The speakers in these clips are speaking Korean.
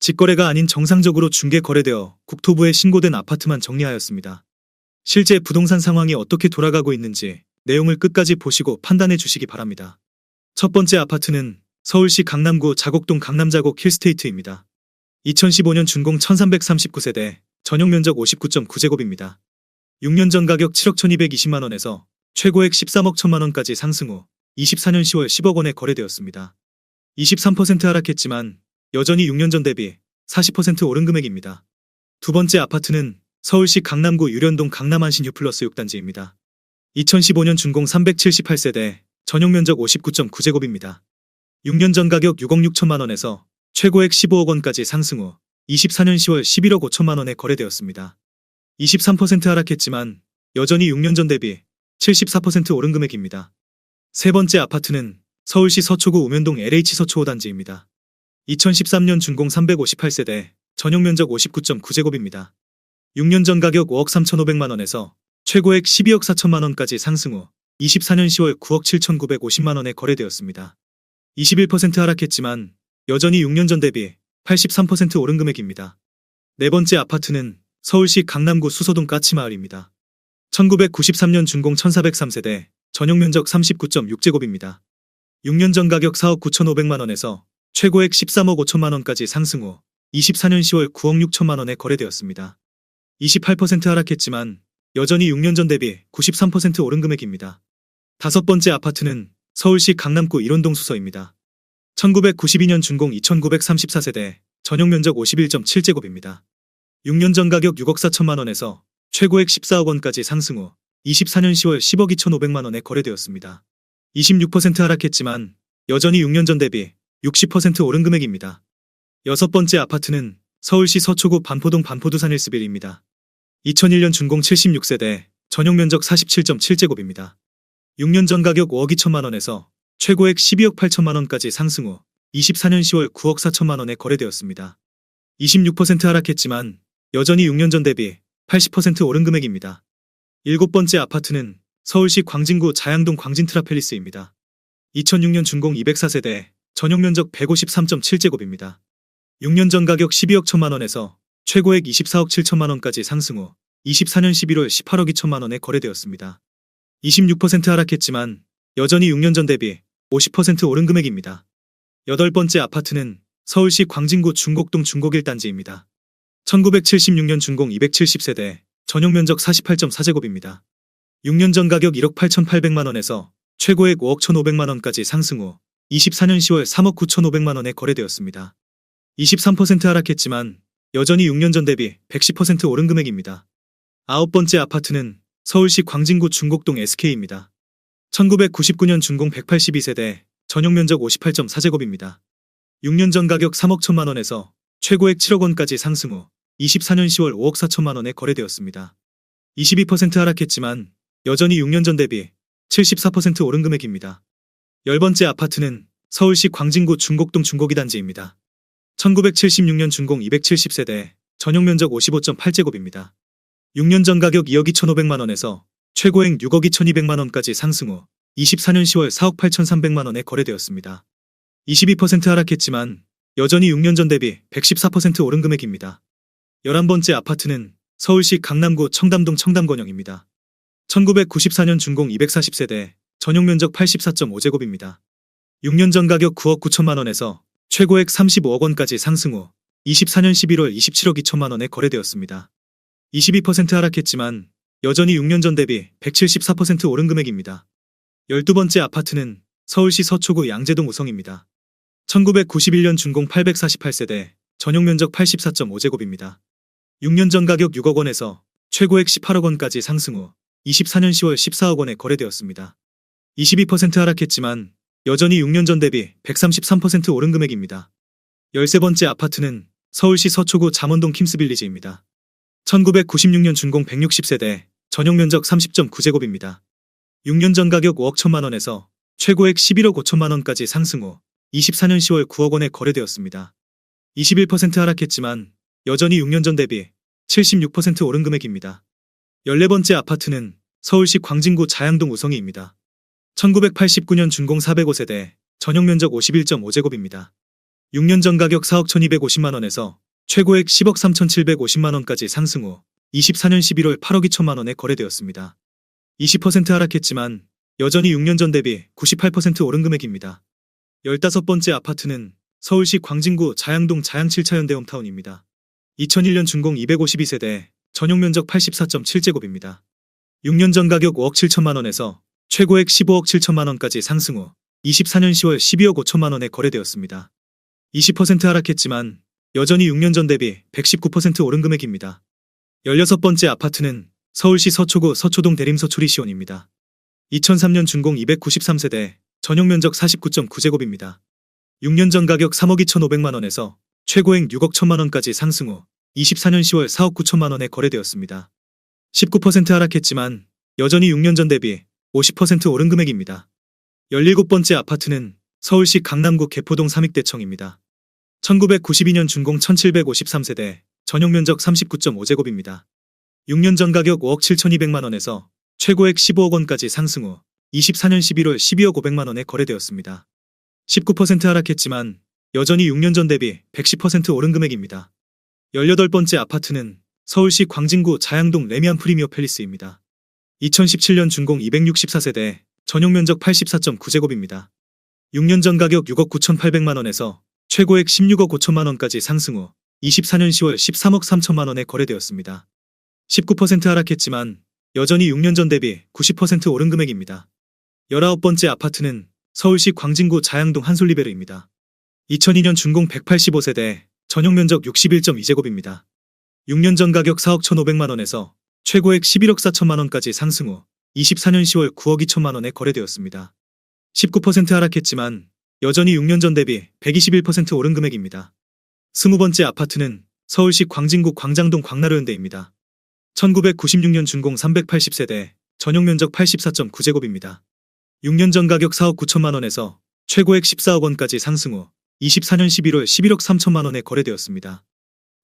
직거래가 아닌 정상적으로 중개 거래되어 국토부에 신고된 아파트만 정리하였습니다. 실제 부동산 상황이 어떻게 돌아가고 있는지 내용을 끝까지 보시고 판단해 주시기 바랍니다. 첫 번째 아파트는 서울시 강남구 자곡동 강남자곡 힐스테이트입니다. 2015년 준공 1339세대, 전용 면적 59.9제곱입니다. 6년 전 가격 7억 1220만원에서 최고액 13억 1000만원까지 상승 후 24년 10월 10억원에 거래되었습니다. 23% 하락했지만 여전히 6년 전 대비 40% 오른 금액입니다. 두 번째 아파트는 서울시 강남구 유련동 강남안신 휴플러스 6단지입니다. 2015년 준공 378세대, 전용 면적 59.9제곱입니다. 6년 전 가격 6억 6천만원에서 최고액 15억원까지 상승 후 24년 10월 11억 5천만원에 거래되었습니다. 23% 하락했지만 여전히 6년 전 대비 74% 오른 금액입니다. 세 번째 아파트는 서울시 서초구 우면동 LH 서초 5단지입니다. 2013년 준공 358세대, 전용 면적 59.9제곱입니다. 6년 전 가격 5억 3,500만원에서 최고액 12억 4천만원까지 상승 후 24년 10월 9억 7,950만원에 거래되었습니다. 21% 하락했지만 여전히 6년 전 대비 83% 오른 금액입니다. 네 번째 아파트는 서울시 강남구 수서동 까치마을입니다. 1993년 준공 1403세대, 전용 면적 39.6제곱입니다. 6년 전 가격 4억 9,500만원에서 최고액 13억 5천만원까지 상승 후 24년 10월 9억 6천만원에 거래되었습니다. 28% 하락했지만 여전히 6년 전 대비 93% 오른 금액입니다. 다섯 번째 아파트는 서울시 강남구 일원동 수서입니다. 1992년 준공 2934세대, 전용 면적 51.7제곱입니다. 6년 전 가격 6억 4천만원에서 최고액 14억원까지 상승 후 24년 10월 10억 2,500만원에 거래되었습니다. 26% 하락했지만 여전히 6년 전 대비 60% 오른 금액입니다. 여섯 번째 아파트는 서울시 서초구 반포동 반포두산 힐스빌입니다. 2001년 준공 76세대, 전용 면적 47.7제곱입니다. 6년 전 가격 5억 2천만원에서 최고액 12억 8천만원까지 상승 후 24년 10월 9억 4천만원에 거래되었습니다. 26% 하락했지만 여전히 6년 전 대비 80% 오른 금액입니다. 일곱 번째 아파트는 서울시 광진구 자양동 광진트라펠리스입니다. 2006년 준공 204세대, 전용 면적 153.7제곱입니다. 6년 전 가격 12억 1천만원에서 최고액 24억 7천만원까지 상승 후 24년 11월 18억 2천만원에 거래되었습니다. 26% 하락했지만 여전히 6년 전 대비 50% 오른 금액입니다. 여덟 번째 아파트는 서울시 광진구 중곡동 중곡 1단지입니다. 1976년 준공 270세대, 전용 면적 48.4제곱입니다. 6년 전 가격 1억 8,800만원에서 최고액 5억 1,500만원까지 상승 후 24년 10월 3억 9,500만원에 거래되었습니다. 23% 하락했지만 여전히 6년 전 대비 110% 오른 금액입니다. 아홉 번째 아파트는 서울시 광진구 중곡동 SK입니다. 1999년 준공 182세대, 전용 면적 58.4제곱입니다. 6년 전 가격 3억 1천만원에서 최고액 7억원까지 상승 후 24년 10월 5억 4천만원에 거래되었습니다. 22% 하락했지만 여전히 6년 전 대비 74% 오른 금액입니다. 열 번째 아파트는 서울시 광진구 중곡동 중곡 2단지입니다. 1976년 준공 270세대, 전용 면적 55.8제곱입니다. 6년 전 가격 2억 2,500만원에서 최고액 6억 2,200만원까지 상승 후 24년 10월 4억 8,300만원에 거래되었습니다. 22% 하락했지만 여전히 6년 전 대비 114% 오른 금액입니다. 11번째 아파트는 서울시 강남구 청담동 청담건영입니다. 1994년 준공 240세대, 전용 면적 84.5제곱입니다. 6년 전 가격 9억 9천만원에서 최고액 35억원까지 상승 후 24년 11월 27억 2천만원에 거래되었습니다. 22% 하락했지만 여전히 6년 전 대비 174% 오른 금액입니다. 12번째 아파트는 서울시 서초구 양재동 우성입니다. 1991년 준공 848세대, 전용 면적 84.5제곱입니다. 6년 전 가격 6억원에서 최고액 18억원까지 상승 후 24년 10월 14억원에 거래되었습니다. 22% 하락했지만 여전히 6년 전 대비 133% 오른 금액입니다. 13번째 아파트는 서울시 서초구 잠원동 킴스빌리지입니다. 1996년 준공 160세대, 전용 면적 30.9제곱입니다. 6년 전 가격 5억 1천만원에서 최고액 11억 5천만원까지 상승 후 24년 10월 9억원에 거래되었습니다. 21% 하락했지만 여전히 6년 전 대비 76% 오른 금액입니다. 14번째 아파트는 서울시 광진구 자양동 우성이입니다. 1989년 준공 405세대, 전용 면적 51.5제곱입니다. 6년 전 가격 4억 1250만원에서 최고액 10억 3750만원까지 상승 후 24년 11월 8억 2천만원에 거래되었습니다. 20% 하락했지만 여전히 6년 전 대비 98% 오른 금액입니다. 15번째 아파트는 서울시 광진구 자양동 자양 7차 현대홈타운입니다. 2001년 준공 252세대, 전용 면적 84.7제곱입니다. 6년 전 가격 5억 7천만원에서 최고액 15억 7천만원까지 상승 후 24년 10월 12억 5천만원에 거래되었습니다. 20% 하락했지만 여전히 6년 전 대비 119% 오른 금액입니다. 16번째 아파트는 서울시 서초구 서초동 대림서 추리시온입니다. 2003년 준공 293세대, 전용 면적 49.9제곱입니다. 6년 전 가격 3억 2,500만원에서 최고액 6억 1천만원까지 상승 후 24년 10월 4억 9천만원에 거래되었습니다. 19% 하락했지만 여전히 6년 전 대비 50% 오른 금액입니다. 17번째 아파트는 서울시 강남구 개포동 삼익대청입니다. 1992년 준공 1753세대, 전용 면적 39.5제곱입니다. 6년 전 가격 5억 7,200만원에서 최고액 15억 원까지 상승 후 24년 11월 12억 500만원에 거래되었습니다. 19% 하락했지만 여전히 6년 전 대비 110% 오른 금액입니다. 18번째 아파트는 서울시 광진구 자양동 레미안 프리미어 팰리스입니다. 2017년 준공 264세대, 전용 면적 84.9제곱입니다. 6년 전 가격 6억 9,800만원에서 최고액 16억 5천만원까지 상승 후 24년 10월 13억 3천만원에 거래되었습니다. 19% 하락했지만 여전히 6년 전 대비 90% 오른 금액입니다. 19번째 아파트는 서울시 광진구 자양동 한솔리베르입니다. 2002년 준공 185세대, 전용 면적 61.2제곱입니다. 6년 전 가격 4억 1,500만원에서 최고액 11억 4천만원까지 상승 후 24년 10월 9억 2천만원에 거래되었습니다. 19% 하락했지만 여전히 6년 전 대비 121% 오른 금액입니다. 20번째 아파트는 서울시 광진구 광장동 광나루현대입니다. 1996년 준공 380세대, 전용 면적 84.9제곱입니다. 6년 전 가격 4억 9천만원에서 최고액 14억 원까지 상승 후 24년 11월 11억 3천만원에 거래되었습니다.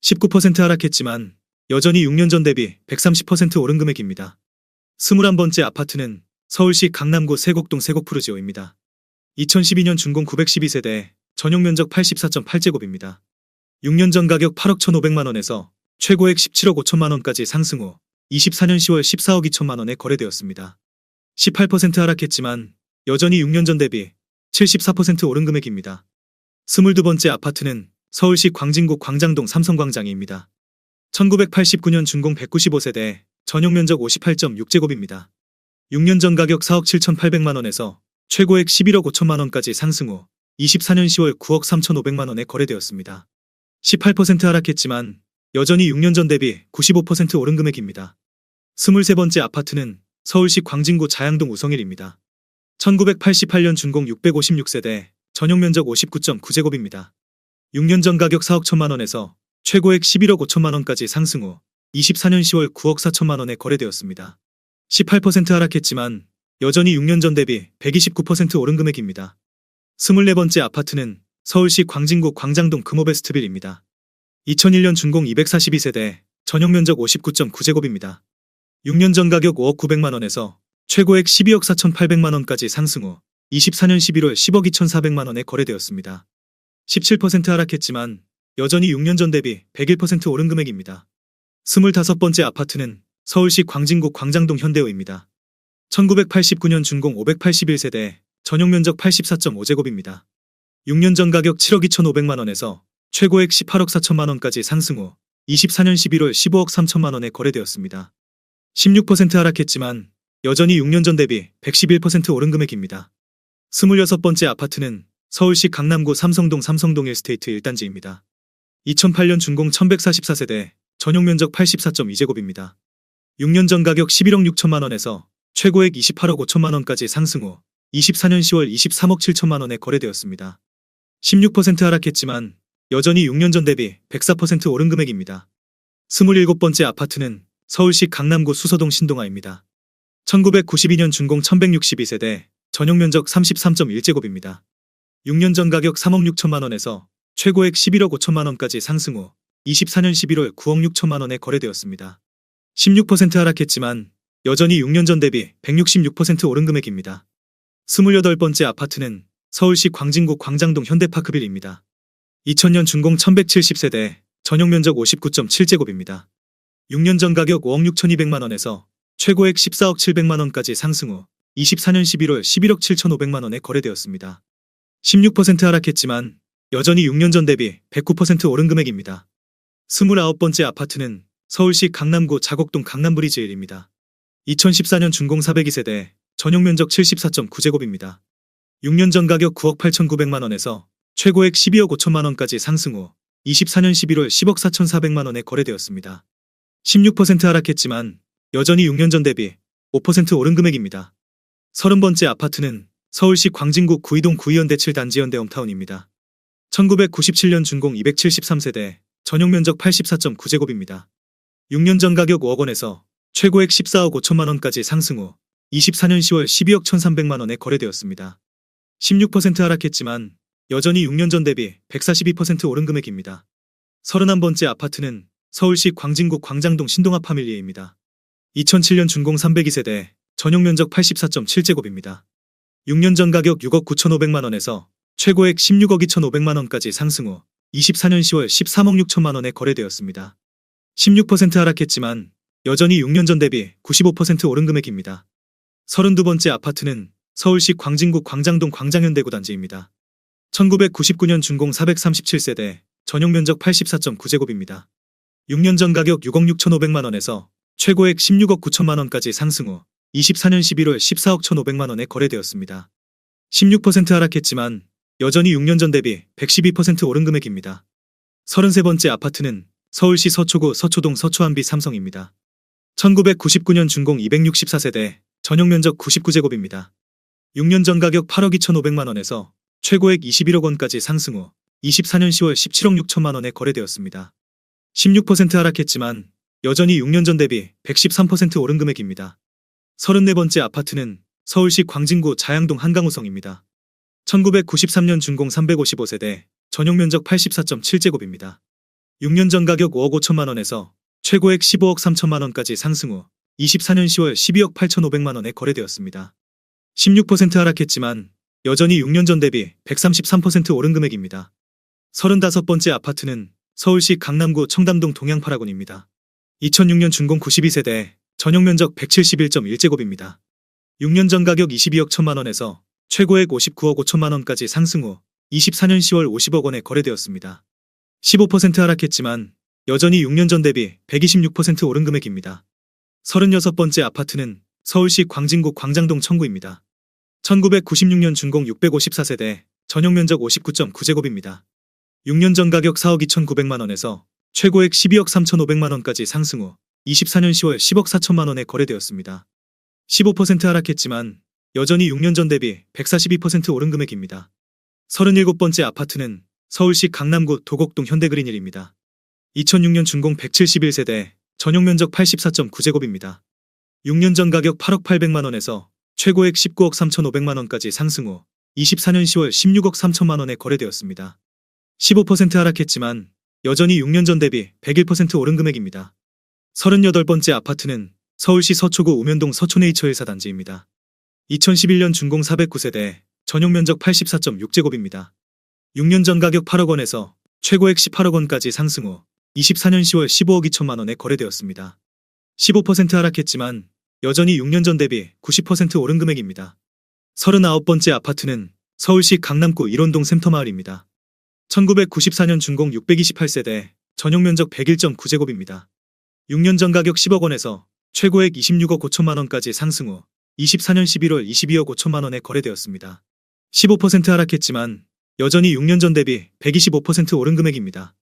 19% 하락했지만 여전히 6년 전 대비 130% 오른 금액입니다. 21번째 아파트는 서울시 강남구 세곡동 세곡푸르지오입니다. 2012년 준공 912세대, 전용 면적 84.8제곱입니다. 6년 전 가격 8억 1,500만원에서 최고액 17억 5천만원까지 상승 후 24년 10월 14억 2천만원에 거래되었습니다. 18% 하락했지만 여전히 6년 전 대비 74% 오른 금액입니다. 22번째 아파트는 서울시 광진구 광장동 삼성광장입니다. 1989년 준공 195세대, 전용 면적 58.6제곱입니다. 6년 전 가격 4억 7,800만원에서 최고액 11억 5천만원까지 상승 후 24년 10월 9억 3,500만원에 거래되었습니다. 18% 하락했지만 여전히 6년 전 대비 95% 오른 금액입니다. 23번째 아파트는 서울시 광진구 자양동 우성일입니다. 1988년 준공 656세대, 전용 면적 59.9제곱입니다. 6년 전 가격 4억 1천만원에서 최고액 11억 5천만원까지 상승 후 24년 10월 9억 4천만원에 거래되었습니다. 18% 하락했지만 여전히 6년 전 대비 129% 오른 금액입니다. 24번째 아파트는 서울시 광진구 광장동 금호베스트빌입니다. 2001년 준공 242세대, 전용 면적 59.9제곱입니다. 6년 전 가격 5억 900만원에서 최고액 12억 4,800만원까지 상승 후 24년 11월 10억 2,400만원에 거래되었습니다. 17% 하락했지만 여전히 6년 전 대비 101% 오른 금액입니다. 25번째 아파트는 서울시 광진구 광장동 현대호입니다. 1989년 준공 581세대, 전용 면적 84.5제곱입니다. 6년 전 가격 7억 2,500만원에서 최고액 18억 4천만원까지 상승 후 24년 11월 15억 3천만원에 거래되었습니다. 16% 하락했지만 여전히 6년 전 대비 111% 오른 금액입니다. 26번째 아파트는 서울시 강남구 삼성동 삼성동 일스테이트 1단지입니다. 2008년 준공 1144세대, 전용 면적 84.2제곱입니다. 6년 전 가격 11억 6천만원에서 최고액 28억 5천만원까지 상승 후 24년 10월 23억 7천만원에 거래되었습니다. 16% 하락했지만 여전히 6년 전 대비 104% 오른 금액입니다. 27번째 아파트는 서울시 강남구 수서동 신동아입니다. 1992년 준공 1162세대, 전용 면적 33.1제곱입니다. 6년 전 가격 3억 6천만원에서 최고액 11억 5천만원까지 상승 후 24년 11월 9억 6천만원에 거래되었습니다. 16% 하락했지만 여전히 6년 전 대비 166% 오른 금액입니다. 28번째 아파트는 서울시 광진구 광장동 현대파크빌입니다. 2000년 준공 1170세대, 전용 면적 59.7제곱입니다. 6년 전 가격 5억 6,200만원에서 최고액 14억 700만원까지 상승 후 24년 11월 11억 7,500만원에 거래되었습니다. 16% 하락했지만 여전히 6년 전 대비 109% 오른 금액입니다. 29번째 아파트는 서울시 강남구 자곡동 강남브리즈 1입니다. 2014년 준공 402세대, 전용 면적 74.9제곱입니다. 6년 전 가격 9억 8,900만원에서 최고액 12억 5천만원까지 상승 후 24년 11월 10억 4,400만원에 거래되었습니다. 16% 하락했지만 여전히 6년 전 대비 5% 오른 금액입니다. 30번째 아파트는 서울시 광진구 구이동 구이현대 7단지 현대홈타운입니다. 1997년 준공 273세대, 전용 면적 84.9제곱입니다. 6년 전 가격 5억 원에서 최고액 14억 5천만원까지 상승 후 24년 10월 12억 1,300만원에 거래되었습니다. 16% 하락했지만 여전히 6년 전 대비 142% 오른 금액입니다. 31번째 아파트는 서울시 광진구 광장동 신동아 파밀리에입니다. 2007년 준공 302세대, 전용 면적 84.7제곱입니다. 6년 전 가격 6억 9,500만원에서 최고액 16억 2,500만원까지 상승 후 24년 10월 13억 6천만원에 거래되었습니다. 16% 하락했지만 여전히 6년 전 대비 95% 오른 금액입니다. 32번째 아파트는 서울시 광진구 광장동 광장현대구 단지입니다. 1999년 준공 437세대, 전용 면적 84.9제곱입니다. 6년 전 가격 6억 6,500만원에서 최고액 16억 9천만원까지 상승 후 24년 11월 14억 1,500만원에 거래되었습니다. 16% 하락했지만 여전히 6년 전 대비 112% 오른 금액입니다. 33번째 아파트는 서울시 서초구 서초동 서초한비 삼성입니다. 1999년 준공 264세대, 전용 면적 99제곱입니다. 6년 전 가격 8억 2,500만원에서 최고액 21억 원까지 상승 후 24년 10월 17억 6천만원에 거래되었습니다. 16% 하락했지만 여전히 6년 전 대비 113% 오른 금액입니다. 34번째 아파트는 서울시 광진구 자양동 한강우성입니다. 1993년 준공 355세대, 전용 면적 84.7제곱입니다. 6년 전 가격 5억 5천만원에서 최고액 15억 3천만원까지 상승 후 24년 10월 12억 8,500만원에 거래되었습니다. 16% 하락했지만 여전히 6년 전 대비 133% 오른 금액입니다. 35번째 아파트는 서울시 강남구 청담동 동양파라곤입니다. 2006년 준공 92세대, 전용 면적 171.1제곱입니다. 6년 전 가격 22억 1천만원에서 최고액 59억 5천만원까지 상승 후 24년 10월 50억 원에 거래되었습니다. 15% 하락했지만 여전히 6년 전 대비 126% 오른 금액입니다. 36번째 아파트는 서울시 광진구 광장동 청구입니다. 1996년 준공 654세대, 전용 면적 59.9제곱입니다. 6년 전 가격 4억 2,900만원에서 최고액 12억 3,500만원까지 상승 후 24년 10월 10억 4천만원에 거래되었습니다. 15% 하락했지만 여전히 6년 전 대비 142% 오른 금액입니다. 37번째 아파트는 서울시 강남구 도곡동 현대그린1입니다. 2006년 준공 171세대, 전용 면적 84.9제곱입니다. 6년 전 가격 8억 800만원에서 최고액 19억 3,500만원까지 상승 후 24년 10월 16억 3천만원에 거래되었습니다. 15% 하락했지만 여전히 6년 전 대비 101% 오른 금액입니다. 38번째 아파트는 서울시 서초구 우면동 서초네이처 1사단지입니다. 2011년 준공 409세대, 전용 면적 84.6제곱입니다. 6년 전 가격 8억 원에서 최고액 18억 원까지 상승 후 24년 10월 15억 2천만원에 거래되었습니다. 15% 하락했지만 여전히 6년 전 대비 90% 오른 금액입니다. 39번째 아파트는 서울시 강남구 일원동 샘터마을입니다. 1994년 준공 628세대, 전용 면적 101.9제곱입니다. 6년 전 가격 10억 원에서 최고액 26억 5천만원까지 상승 후 24년 11월 22억 5천만원에 거래되었습니다. 15% 하락했지만 여전히 6년 전 대비 125% 오른 금액입니다.